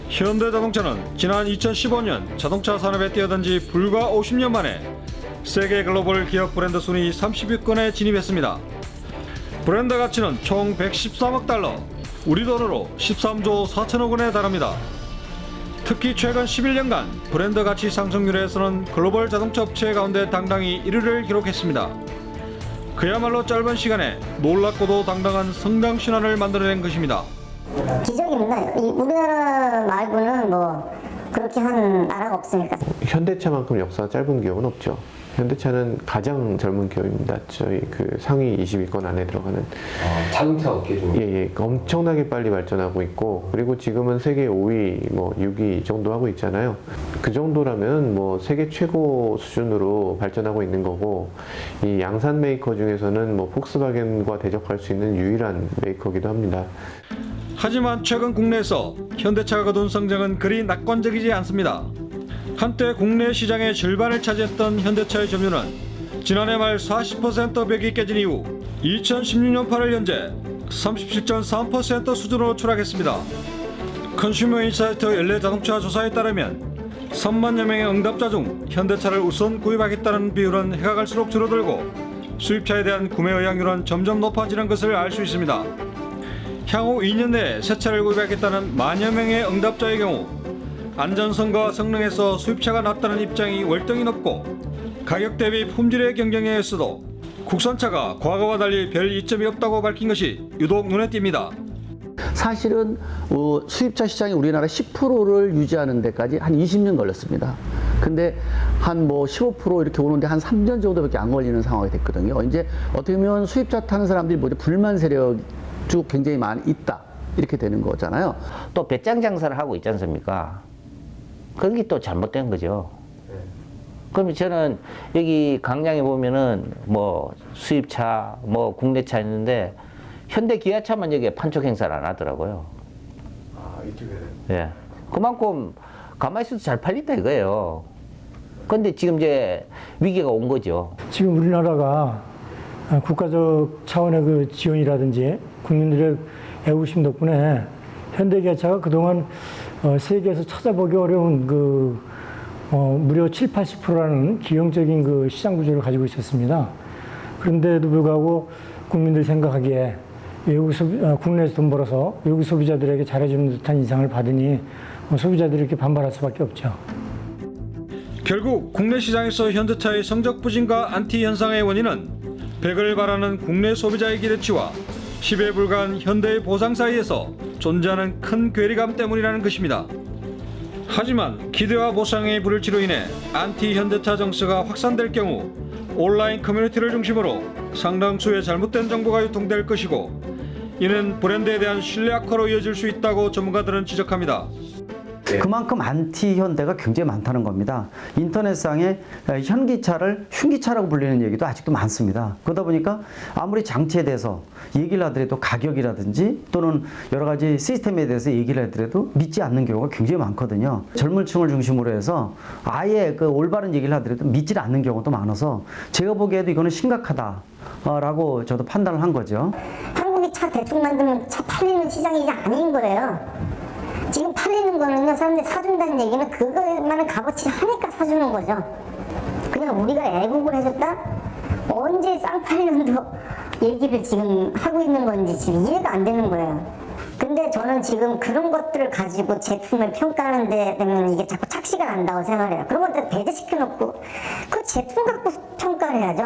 현대자동차는 지난 2015년 자동차 산업에 뛰어든 지 불과 50년 만에 세계 글로벌 기업 브랜드 순위 30위권에 진입했습니다. 브랜드 가치는 총 113억 달러, 우리 돈으로 13조 4천억 원에 달합니다. 특히 최근 11년간 브랜드 가치 상승률에서는 글로벌 자동차 업체 가운데 당당히 1위를 기록했습니다. 그야말로 짧은 시간에 놀랍고도 당당한 성장 신화를 만들어낸 것입니다. 기적입니다. 이 우리나라 말고는 뭐 그렇게 한 나라가 없으니까. 현대차만큼 역사가 짧은 기업은 없죠. 현대차는 가장 젊은 기업입니다. 저희 그 상위 20위권 안에 들어가는. 자동차 업계 중. 예, 엄청나게 빨리 발전하고 있고, 그리고 지금은 세계 5위, 뭐 6위 정도 하고 있잖아요. 그 정도라면 뭐 세계 최고 수준으로 발전하고 있는 거고, 이 양산 메이커 중에서는 뭐 폭스바겐과 대적할 수 있는 유일한 메이커이기도 합니다. 하지만 최근 국내에서 현대차가 거둔 성장은 그리 낙관적이지 않습니다. 한때 국내 시장의 절반을 차지했던 현대차의 점유율은 지난해 말 40% 벽이 깨진 이후 2016년 8월 현재 37.3% 수준으로 추락했습니다. 컨슈머 인사이트 연례자동차 조사에 따르면 3만여 명의 응답자 중 현대차를 우선 구입하겠다는 비율은 해가 갈수록 줄어들고 수입차에 대한 구매 의향률은 점점 높아지는 것을 알 수 있습니다. 향후 2년 내에 새 차를 구입하겠다는 만여 명의 응답자의 경우 안전성과 성능에서 수입차가 낫다는 입장이 월등히 높고, 가격 대비 품질의 경쟁에 있어도 국산차가 과거와 달리 별 이점이 없다고 밝힌 것이 유독 눈에 띕니다. 사실은 수입차 시장이 우리나라 10%를 유지하는 데까지 한 20년 걸렸습니다. 근데 한 뭐 15% 이렇게 오는데 한 3년 정도밖에 안 걸리는 상황이 됐거든요. 이제 어떻게 보면 수입차 타는 사람들이 모두 불만 세력 쭉 굉장히 많이 있다, 이렇게 되는 거잖아요. 또 배짱 장사를 하고 있지 않습니까? 그런 게 또 잘못된 거죠. 그럼 저는 여기 강량에 보면은 뭐 수입차, 뭐 국내차 있는데 현대 기아차만 여기에 판촉 행사를 안 하더라고요. 이쪽에는. 예. 그만큼 가만히 있어도 잘 팔린다 이거예요. 근데 지금 이제 위기가 온 거죠. 지금 우리나라가 국가적 차원의 그 지원이라든지 국민들의 애국심 덕분에 현대기아차가 그동안 세계에서 찾아보기 어려운 무려 70~80%라는 기형적인 그 시장 구조를 가지고 있었습니다. 그런데도 불구하고 국민들이 생각하기에 국내에서 돈 벌어서 외국 소비자들에게 잘해주는 듯한 인상을 받으니 소비자들이 이렇게 반발할 수밖에 없죠. 결국 국내 시장에서 현대차의 성적 부진과 안티 현상의 원인은 백을 바라는 국내 소비자의 기대치와 10에 불과한 현대의 보상 사이에서 존재하는 큰 괴리감 때문이라는 것입니다. 하지만 기대와 보상의 불일치로 인해 안티 현대차 정서가 확산될 경우 온라인 커뮤니티를 중심으로 상당수의 잘못된 정보가 유통될 것이고, 이는 브랜드에 대한 신뢰 악화로 이어질 수 있다고 전문가들은 지적합니다. 그만큼 안티 현대가 굉장히 많다는 겁니다. 인터넷상에 현기차를 흉기차라고 불리는 얘기도 아직도 많습니다. 그러다 보니까 아무리 장치에 대해서 얘기를 하더라도 가격이라든지 또는 여러 가지 시스템에 대해서 얘기를 하더라도 믿지 않는 경우가 굉장히 많거든요. 젊은 층을 중심으로 해서 아예 그 올바른 얘기를 하더라도 믿지 않는 경우도 많아서 제가 보기에도 이거는 심각하다라고 저도 판단을 한 거죠. 한국이 차 대충 만들면 차 팔리는 시장이 이제 아닌 거예요. 지금 팔리는 거는요, 사람들이 사준다는 얘기는 그것만을 값어치 하니까 사주는 거죠. 그냥 우리가 애국을 해줬다? 언제 쌍팔년도 얘기를 지금 하고 있는 건지 지금 이해가 안 되는 거예요. 근데 저는 지금 그런 것들을 가지고 제품을 평가하는 데 되면 이게 자꾸 착시가 난다고 생각해요. 그런 것들 배제시켜놓고 그 제품 갖고 평가를 해야죠.